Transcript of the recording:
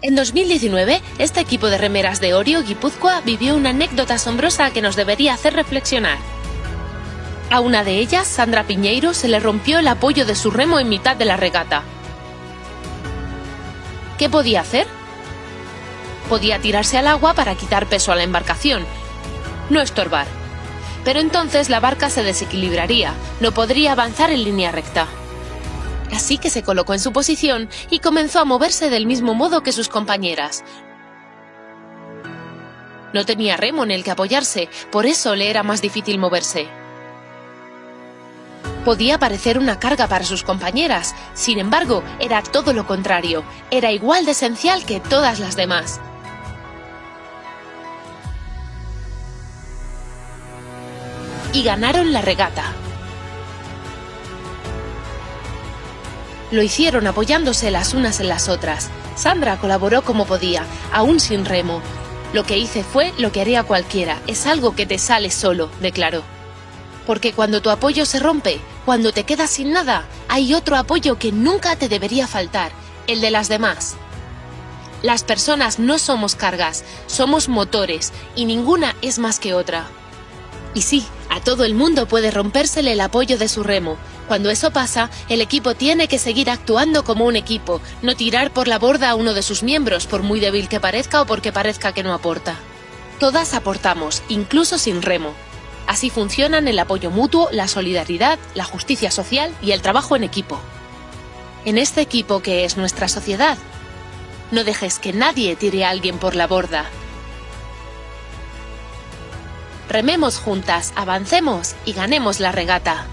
En 2019, este equipo de remeras de Orio, Guipúzcoa, vivió una anécdota asombrosa que nos debería hacer reflexionar. A una de ellas, Sandra Piñeiro, se le rompió el apoyo de su remo en mitad de la regata. ¿Qué podía hacer? Podía tirarse al agua para quitar peso a la embarcación, no estorbar. Pero entonces la barca se desequilibraría, no podría avanzar en línea recta. Así que se colocó en su posición y comenzó a moverse del mismo modo que sus compañeras. No tenía remo en el que apoyarse, por eso le era más difícil moverse. Podía parecer una carga para sus compañeras, sin embargo, era todo lo contrario, era igual de esencial que todas las demás. Y ganaron la regata. Lo hicieron apoyándose las unas en las otras. Sandra colaboró como podía, aún sin remo. Lo que hice fue lo que haría cualquiera, es algo que te sale solo, declaró. Porque cuando tu apoyo se rompe, cuando te quedas sin nada, hay otro apoyo que nunca te debería faltar, el de las demás. Las personas no somos cargas, somos motores, y ninguna es más que otra. Y sí, a todo el mundo puede rompérsele el apoyo de su remo. Cuando eso pasa, el equipo tiene que seguir actuando como un equipo, no tirar por la borda a uno de sus miembros, por muy débil que parezca o porque parezca que no aporta. Todas aportamos, incluso sin remo. Así funcionan el apoyo mutuo, la solidaridad, la justicia social y el trabajo en equipo. En este equipo que es nuestra sociedad, no dejes que nadie tire a alguien por la borda. Rememos juntas, avancemos y ganemos la regata.